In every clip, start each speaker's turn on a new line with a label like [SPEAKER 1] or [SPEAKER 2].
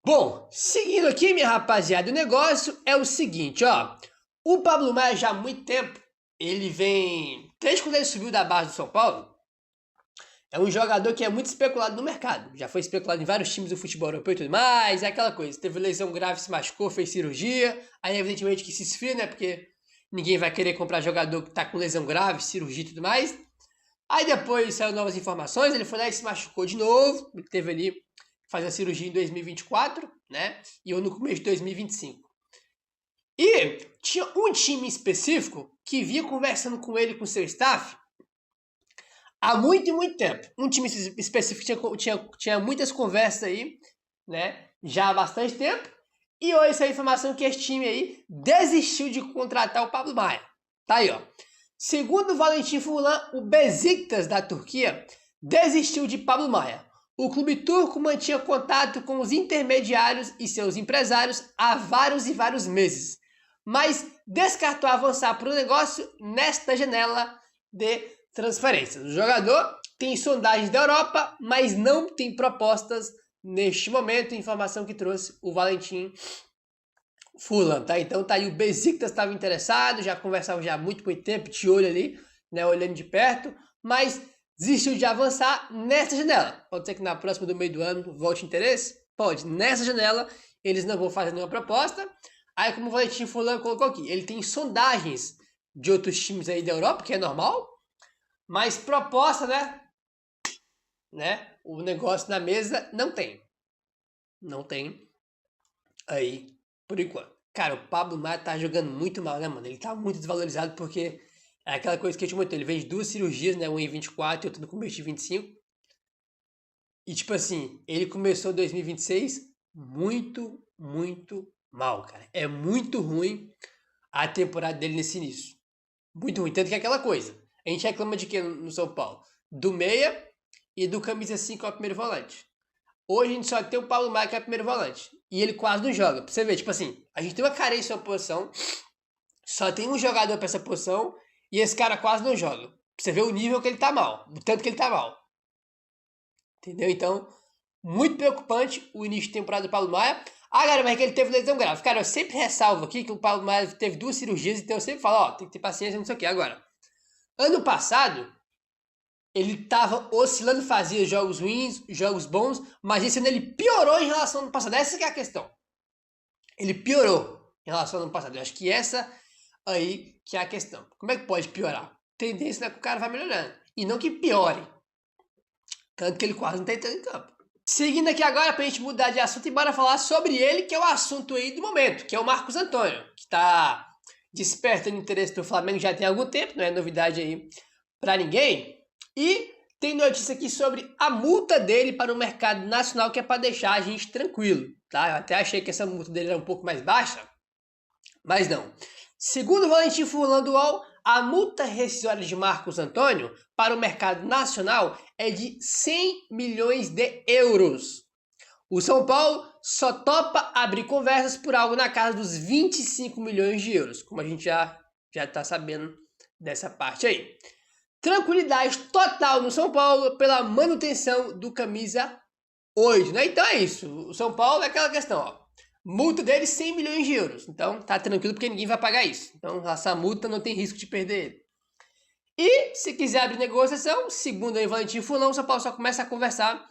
[SPEAKER 1] Bom, seguindo aqui, minha rapaziada, o negócio é o seguinte, ó. O Pablo Maia já há muito tempo, ele vem... Desde quando ele subiu da base do São Paulo, é um jogador que é muito especulado no mercado. Já foi especulado em vários times do futebol europeu e tudo mais, é aquela coisa. Teve lesão grave, se machucou, fez cirurgia, aí evidentemente que se esfria, né, porque ninguém vai querer comprar jogador que tá com lesão grave, cirurgia e tudo mais. Aí depois saiu novas informações, ele foi lá e se machucou de novo, ele teve ali fazer a cirurgia em 2024, né? E eu no começo de 2025. E tinha um time específico que vinha conversando com ele, com seu staff, há muito e muito tempo. Um time específico tinha muitas conversas aí, né? Já há bastante tempo. E hoje saiu a informação que esse time aí desistiu de contratar o Pablo Maia. Tá aí, ó. Segundo o Valentim Furlan, o Besiktas da Turquia desistiu de Pablo Maia. O clube turco mantinha contato com os intermediários e seus empresários há vários e vários meses, mas descartou avançar para o negócio nesta janela de transferências. O jogador tem sondagens da Europa, mas não tem propostas neste momento. Informação que trouxe o Valentim Furlan, tá? Então tá aí, o Besiktas estava interessado, já conversava já há muito tempo, de olho ali, né, olhando de perto, mas desistiu de avançar nessa janela. Pode ser que na próxima do meio do ano volte interesse? Pode. Nessa janela eles não vão fazer nenhuma proposta. Aí, como o Valentim Furlan colocou aqui, ele tem sondagens de outros times aí da Europa, que é normal, mas proposta, né? O negócio na mesa não tem. Não tem aí, por enquanto. Cara, o Pablo Maia tá jogando muito mal, né, mano? Ele tá muito desvalorizado porque é aquela coisa que eu te mostrei. Ele fez 2 cirurgias, né? Uma em 24 e outra no começo de 25. E, tipo assim, ele começou 2026 muito, muito mal, cara. É muito ruim a temporada dele nesse início. Muito ruim. Tanto que é aquela coisa. A gente reclama de quê no São Paulo? Do meia e do camisa 5 ao primeiro volante. Hoje a gente só tem o Pablo Maia que é o primeiro volante. E ele quase não joga. Pra você ver, tipo assim, a gente tem uma carência na posição, só tem um jogador pra essa posição e esse cara quase não joga. Pra você ver o nível que ele tá mal, o tanto que ele tá mal. Entendeu? Então, muito preocupante o início de temporada do Pablo Maia. Ah, galera, mas é que ele teve lesão grave. Cara, eu sempre ressalvo aqui que o Pablo Maia teve 2 cirurgias, então eu sempre falo, ó, tem que ter paciência, não sei o que. Agora, ano passado, ele tava oscilando, fazia jogos ruins, jogos bons, mas esse ano ele piorou em relação ao ano passado. Essa que é a questão. Ele piorou em relação ao ano passado. Eu acho que essa aí que é a questão. Como é que pode piorar? Tendência é que o cara vai melhorando. E não que piore. Tanto que ele quase não tá entrando em campo. Seguindo aqui agora, pra gente mudar de assunto e bora falar sobre ele, que é o assunto aí do momento, que é o Marcos Antônio, que tá despertando interesse do Flamengo já tem algum tempo, não é novidade aí pra ninguém. E tem notícia aqui sobre a multa dele para o mercado nacional, que é para deixar a gente tranquilo, tá? Eu até achei que essa multa dele era um pouco mais baixa, mas não. Segundo o Valentim Furlan do UOL, a multa rescisória de Marcos Antônio para o mercado nacional é de 100 milhões de euros. O São Paulo só topa abrir conversas por algo na casa dos 25 milhões de euros, como a gente já está sabendo dessa parte aí. Tranquilidade total no São Paulo pela manutenção do camisa 8, né? Então é isso. O São Paulo é aquela questão, ó. Multa dele 100 milhões de euros. Então tá tranquilo porque ninguém vai pagar isso. Então essa multa não tem risco de perder ele. E se quiser abrir negociação, segundo aí Valentim Furlan, o São Paulo só começa a conversar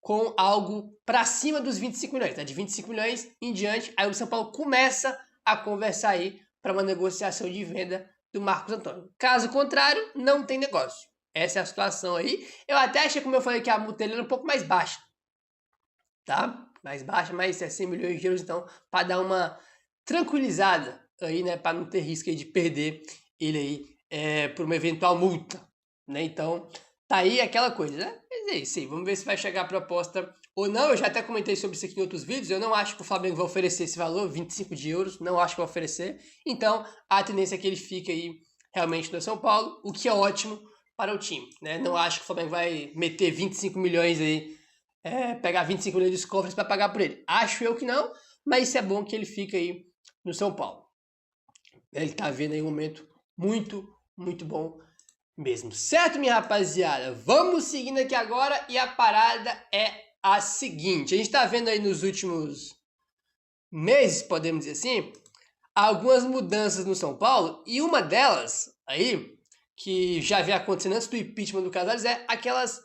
[SPEAKER 1] com algo para cima dos 25 milhões, tá? De 25 milhões em diante, aí o São Paulo começa a conversar aí para uma negociação de venda do Marcos Antônio. Caso contrário, não tem negócio. Essa é a situação aí. Eu até achei, como eu falei, que a multa dele era um pouco mais baixa, tá? Mais baixa, mas é 100 milhões de euros, então, para dar uma tranquilizada aí, né? Para não ter risco aí de perder ele aí por uma eventual multa, né? Então, tá aí aquela coisa, né? Mas é isso aí, vamos ver se vai chegar a proposta ou não. Eu já até comentei sobre isso aqui em outros vídeos. Eu não acho que o Flamengo vai oferecer esse valor, 25 de euros, não acho que vai oferecer. Então, a tendência é que ele fique aí realmente no São Paulo, o que é ótimo para o time, né? Não acho que o Flamengo vai meter 25 milhões aí, pegar 25 milhões dos cofres para pagar por ele. Acho eu que não, mas isso é bom que ele fique aí no São Paulo. Ele tá vendo aí um momento muito, muito bom mesmo. Certo, minha rapaziada? Vamos seguindo aqui agora e a parada é a seguinte. A gente tá vendo aí nos últimos meses, podemos dizer assim, algumas mudanças no São Paulo, e uma delas aí, que já vem acontecendo antes do impeachment do Casares, é aquelas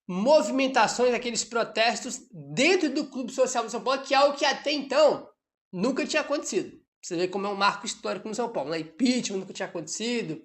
[SPEAKER 1] movimentações, aqueles protestos dentro do Clube Social do São Paulo, que é algo que até então nunca tinha acontecido. Você vê como é um marco histórico no São Paulo, né? Impeachment nunca tinha acontecido.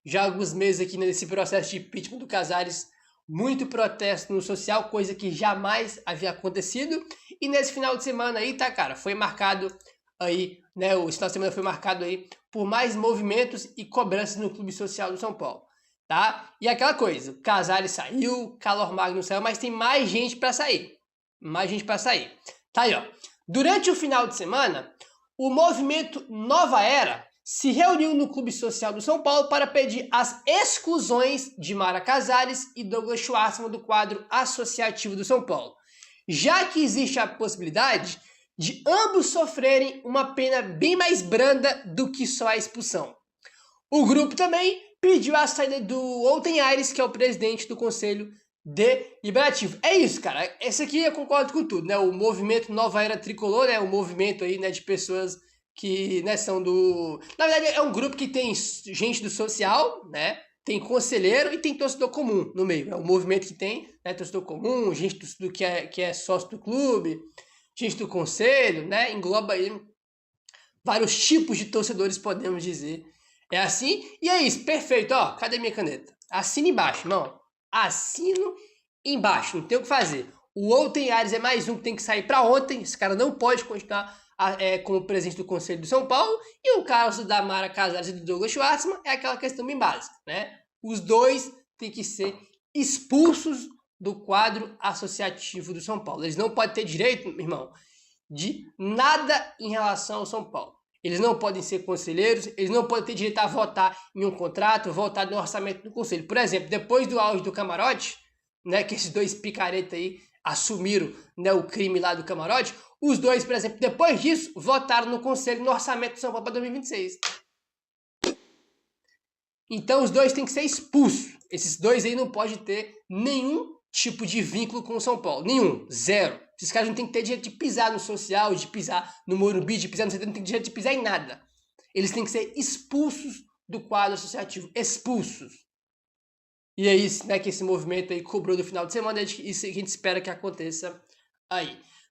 [SPEAKER 1] Já há alguns meses aqui nesse processo de impeachment do Casares, muito protesto no social, coisa que jamais havia acontecido. E nesse final de semana aí, tá, cara, foi marcado aí, né, esse final de semana foi marcado aí por mais movimentos e cobranças no Clube Social do São Paulo, tá? E aquela coisa, o Casares saiu, Calor Magno saiu, mas tem mais gente para sair. Mais gente para sair. Tá aí, ó. Durante o final de semana, o movimento Nova Era se reuniu no Clube Social do São Paulo para pedir as exclusões de Mara Casares e Douglas Schwartzman do quadro associativo do São Paulo, já que existe a possibilidade de ambos sofrerem uma pena bem mais branda do que só a expulsão. O grupo também pediu a saída do Outen Aires, que é o presidente do Conselho Deliberativo. É isso, cara. Esse aqui eu concordo com tudo, né? O movimento Nova Era Tricolor, né? O movimento aí, né, de pessoas que, né, são do... Na verdade, é um grupo que tem gente do social, né? Tem conselheiro e tem torcedor comum no meio. É um movimento que tem, né, torcedor comum, gente do que é sócio do clube, gente do conselho, né? Engloba aí vários tipos de torcedores, podemos dizer. É assim, e é isso, perfeito, ó. Cadê minha caneta? Assina embaixo, irmão. Assino embaixo, não tem o que fazer. O Outen Aires é mais um que tem que sair para ontem. Esse cara não pode continuar como presidente do Conselho do São Paulo. E o caso da Mara Casares e do Douglas Schwartzman é aquela questão bem básica, né? Os dois têm que ser expulsos do quadro associativo do São Paulo. Eles não podem ter direito, irmão, de nada em relação ao São Paulo. Eles não podem ser conselheiros, eles não podem ter direito a votar em um contrato, votar no orçamento do conselho. Por exemplo, depois do auge do camarote, né, que esses dois picaretas aí assumiram, né, o crime lá do camarote, os dois, por exemplo, depois disso, votaram no conselho no orçamento do São Paulo para 2026. Então os dois têm que ser expulsos. Esses dois aí não podem ter nenhum tipo de vínculo com o São Paulo. Nenhum. Zero. Esses caras não têm que ter direito de pisar no social, de pisar no Morumbi, de pisar no CT, não tem direito de pisar em nada. Eles têm que ser expulsos do quadro associativo. Expulsos. E é isso, né, que esse movimento aí cobrou no final de semana, isso que a gente espera que aconteça aí.